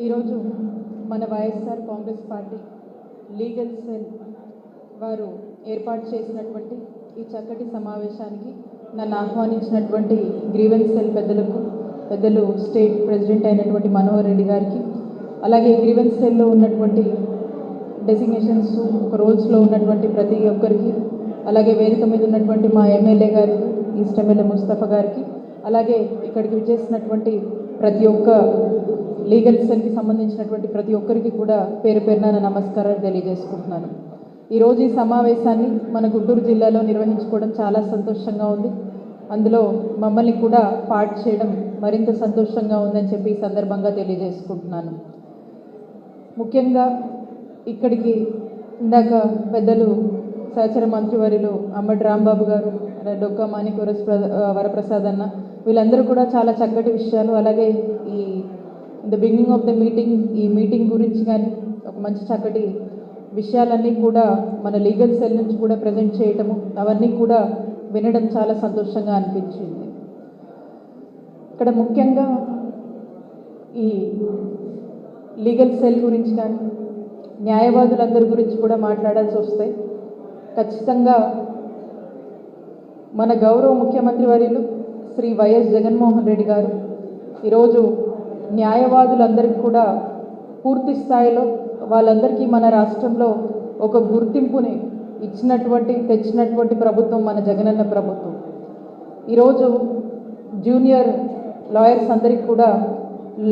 ఈరోజు మన YSR Congress party legal cell వారు ఏర్పాటు చేసినటువంటి ఈ చక్కటి సమావేశానికి నన్ను ఆహ్వానించినటువంటి గ్రీవెన్స్ సెల్ పెద్దలు స్టేట్ ప్రెసిడెంట్ అయినటువంటి మనోహర్ రెడ్డి గారికి, అలాగే గ్రీవెన్స్ సెల్లో ఉన్నటువంటి డెసిగ్నేషన్స్ రోల్స్లో ఉన్నటువంటి ప్రతి ఒక్కరికి, అలాగే వేదిక మీద ఉన్నటువంటి మా ఎమ్మెల్యే గారికి, ఈస్ట్ ఎమ్మెల్యే ముస్తఫా గారికి, అలాగే ఇక్కడికి విచ్చేసినటువంటి ప్రతి ఒక్క లీగల్ సెల్కి సంబంధించినటువంటి ప్రతి ఒక్కరికి కూడా పేరు పేరున నమస్కారాలు తెలియజేసుకుంటున్నాను. ఈరోజు ఈ సమావేశాన్ని మన గుంటూరు జిల్లాలో నిర్వహించుకోవడం చాలా సంతోషంగా ఉంది. అందులో మమ్మల్ని కూడా పార్ట్ చేయడం మరింత సంతోషంగా ఉందని చెప్పి ఈ సందర్భంగా తెలియజేసుకుంటున్నాను. ముఖ్యంగా ఇక్కడికి ఇందాక పెద్దలు సహచర మంత్రివర్యులు అంబటి రాంబాబు గారు, డొక్కా మాణిక్య వరప్రసాద్ అన్న, వీళ్ళందరూ కూడా చాలా చక్కటి విషయాలు, అలాగే ఈ ద బిగినింగ్ ఆఫ్ ద ఈ మీటింగ్ గురించి కానీ ఒక మంచి చక్కటి విషయాలన్నీ కూడా మన లీగల్ సెల్ నుంచి కూడా ప్రజెంట్ చేయటము, అవన్నీ కూడా వినడం చాలా సంతోషంగా అనిపించింది. ఇక్కడ ముఖ్యంగా ఈ లీగల్ సెల్ గురించి కానీ న్యాయవాదులందరి గురించి కూడా మాట్లాడాల్సి వస్తే ఖచ్చితంగా మన గౌరవ ముఖ్యమంత్రి వర్యులు శ్రీ వైఎస్ జగన్మోహన్ రెడ్డి గారు ఈరోజు న్యాయవాదులందరికీ కూడా పూర్తి స్థాయిలో వాళ్ళందరికీ మన రాష్ట్రంలో ఒక గుర్తింపుని తెచ్చినటువంటి ప్రభుత్వం మన జగనన్న ప్రభుత్వం. ఈరోజు జూనియర్ లాయర్స్ అందరికీ కూడా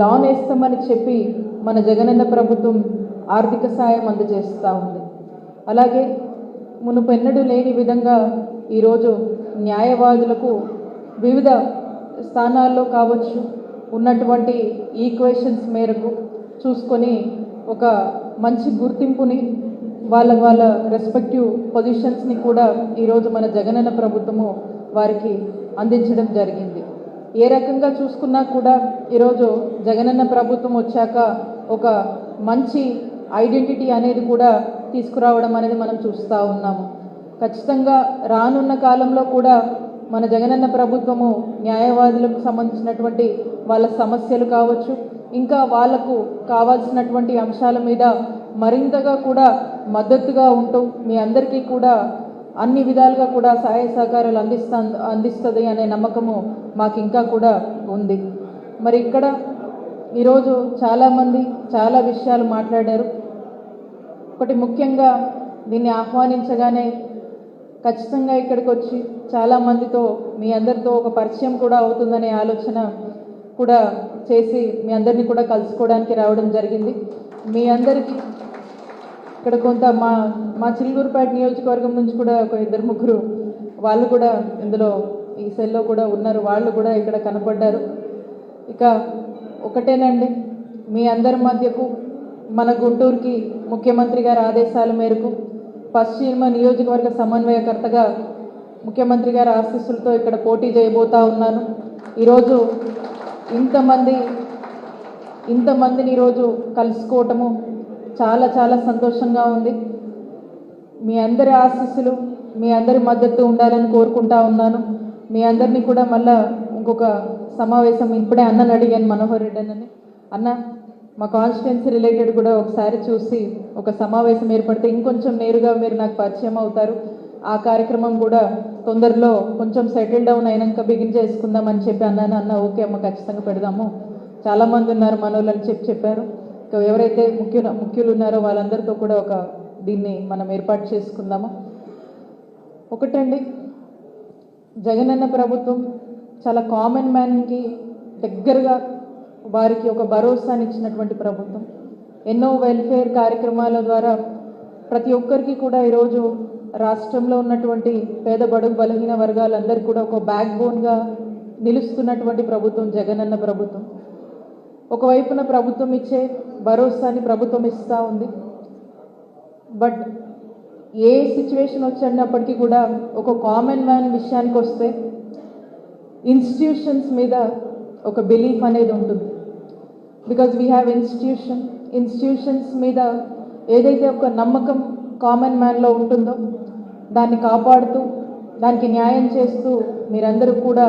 లా నేస్తామని చెప్పి మన జగనన్న ప్రభుత్వం ఆర్థిక సాయం అందజేస్తూ ఉంది. అలాగే మునుపెన్నడూ లేని విధంగా ఈరోజు న్యాయవాదులకు వివిధ స్థానాల్లో కావచ్చు ఉన్నటువంటి ఈక్వేషన్స్ మేరకు చూసుకొని ఒక మంచి గుర్తింపుని వాళ్ళ రెస్పెక్టివ్ పొజిషన్స్ని కూడా ఈరోజు మన జగనన్న ప్రభుత్వము వారికి అందించడం జరిగింది. ఏ రకంగా చూసుకున్నా కూడా ఈరోజు జగనన్న ప్రభుత్వం వచ్చాక ఒక మంచి ఐడెంటిటీ అనేది కూడా తీసుకురావడం అనేది మనం చూస్తూ ఉన్నాము. ఖచ్చితంగా రానున్న కాలంలో కూడా మన జగనన్న ప్రభుత్వము న్యాయవాదులకు సంబంధించినటువంటి వాళ్ళ సమస్యలు కావచ్చు, ఇంకా వాళ్లకు కావాల్సినటువంటి అంశాల మీద మరింతగా కూడా మద్దతుగా ఉంటూ మీ అందరికీ కూడా అన్ని విధాలుగా కూడా సహాయ సహకారాలు అందిస్తుంది అనే నమ్మకము మాకు ఇంకా కూడా ఉంది. మరి ఇక్కడ ఈరోజు చాలామంది చాలా విషయాలు మాట్లాడారు. ఒకటి ముఖ్యంగా దీన్ని ఆహ్వానించగానే ఖచ్చితంగా ఇక్కడికి వచ్చి చాలామందితో మీ అందరితో ఒక పరిచయం కూడా అవుతుందనే ఆలోచన కూడా చేసి మీ అందరినీ కూడా కలుసుకోవడానికి రావడం జరిగింది. మీ అందరికీ ఇక్కడ కొంత మా చిలుకూరుపేట నియోజకవర్గం నుంచి కూడా ఒక 2-3 వాళ్ళు కూడా ఇందులో ఈ సెల్లో కూడా ఉన్నారు. వాళ్ళు కూడా ఇక్కడ కనపడ్డారు. ఇక ఒకటేనండి, మీ అందరి మధ్యకు మన గుంటూరుకి ముఖ్యమంత్రి గారి ఆదేశాల మేరకు పశ్చిమ నియోజకవర్గ సమన్వయకర్తగా ముఖ్యమంత్రి గారి ఆశీస్సులతో ఇక్కడ పోటీ చేయబోతా ఉన్నాను. ఈరోజు ఇంతమందిని ఈరోజు కలుసుకోవటము చాలా చాలా సంతోషంగా ఉంది. మీ అందరి ఆశీస్సులు, మీ అందరి మద్దతు ఉండాలని కోరుకుంటా ఉన్నాను. మీ అందరినీ కూడా మళ్ళా ఇంకొక సమావేశం ఇప్పుడే అన్నని అడిగాను, మనోహర్ రెడ్డి అన్న మా కాన్స్టిట్యున్సీ రిలేటెడ్ కూడా ఒకసారి చూసి ఒక సమావేశం ఏర్పడితే ఇంకొంచెం నేరుగా మీరు నాకు పరిచయం అవుతారు. ఆ కార్యక్రమం కూడా తొందరలో కొంచెం సెటిల్ డౌన్ అయినాక బిగిన్ చేసుకుందామని చెప్పి అన్నాను. అన్న ఓకే అమ్మ, ఖచ్చితంగా పెడదాము, చాలామంది ఉన్నారు మనోళ్ళని చెప్పారు. ఇంకా ఎవరైతే ముఖ్యులు ఉన్నారో వాళ్ళందరితో కూడా ఒక దీన్ని మనం ఏర్పాటు చేసుకుందాము. ఒకటండి, జగనన్న ప్రభుత్వం చాలా కామన్ మ్యాన్కి దగ్గరగా వారికి ఒక భరోసాని ఇచ్చినటువంటి ప్రభుత్వం. ఎన్నో వెల్ఫేర్ కార్యక్రమాల ద్వారా ప్రతి ఒక్కరికి కూడా ఈరోజు రాష్ట్రంలో ఉన్నటువంటి పేద బడుగు బలహీన వర్గాలందరికీ కూడా ఒక బ్యాక్ బోన్గా నిలుస్తున్నటువంటి ప్రభుత్వం జగనన్న ప్రభుత్వం. ఒకవైపున ప్రభుత్వం ఇచ్చే భరోసాని ప్రభుత్వం ఇస్తూ ఉంది. బట్ ఏ సిచ్యువేషన్ వచ్చినప్పటికీ కూడా ఒక కామన్ మ్యాన్ విషయానికి వస్తే ఇన్స్టిట్యూషన్స్ మీద ఒక బిలీఫ్ అనేది ఉంటుంది. బికాజ్ వీ హ్యావ్ ఇన్స్టిట్యూషన్స్ మీద ఏదైతే ఒక నమ్మకం కామన్ మ్యాన్లో ఉంటుందో దాన్ని కాపాడుతూ దానికి న్యాయం చేస్తూ మీరందరూ కూడా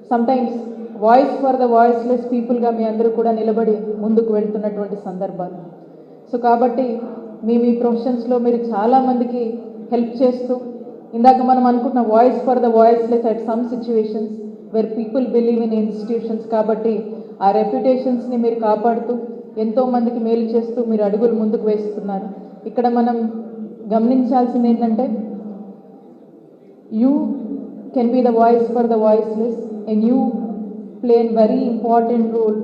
sometimes voice for the voiceless పీపుల్గా మీ అందరూ కూడా నిలబడి ముందుకు వెళ్తున్నటువంటి సందర్భాలు. సో కాబట్టి మీ ప్రొఫెషన్స్లో మీరు చాలామందికి హెల్ప్ చేస్తూ, ఇందాక మనం అనుకున్న voice for the voiceless at some situations where people believe in institutions, కాబట్టి ఆ రెప్యుటేషన్స్ని మీరు కాపాడుతూ ఎంతోమందికి మేలు చేస్తూ మీరు అడుగులు ముందుకు వేస్తున్నారు. ఇక్కడ మనం గమనించాల్సింది ఏంటంటే, you can be the voice for the voiceless, and you play a very important role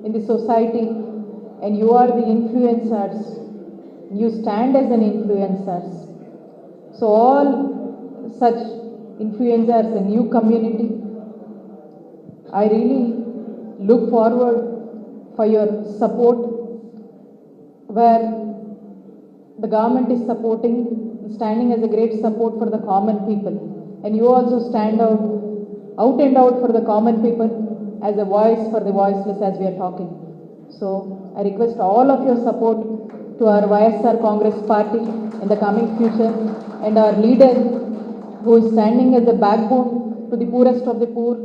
in the society, and you are the influencers. You stand as an influencers. So all such influencers, a new community, I really look forward for your support, where the government is supporting, standing as a great support for the common people, and you also stand out and out for the common people as a voice for the voiceless, as we are talking. So I request all of your support to our YSR Congress party in the coming future, and our leader who is standing as a backbone to the poorest of the poor,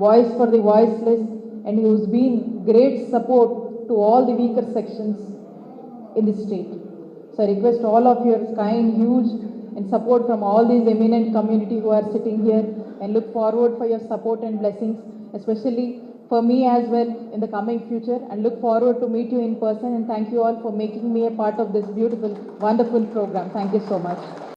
voice for the voiceless, and who's been great support to all the weaker sections in the state. So I request all of your kind, huge, and support from all these eminent community who are sitting here, and look forward for your support and blessings, especially for me as well in the coming future, and look forward to meet you in person, and thank you all for making me a part of this beautiful, wonderful program. Thank you so much.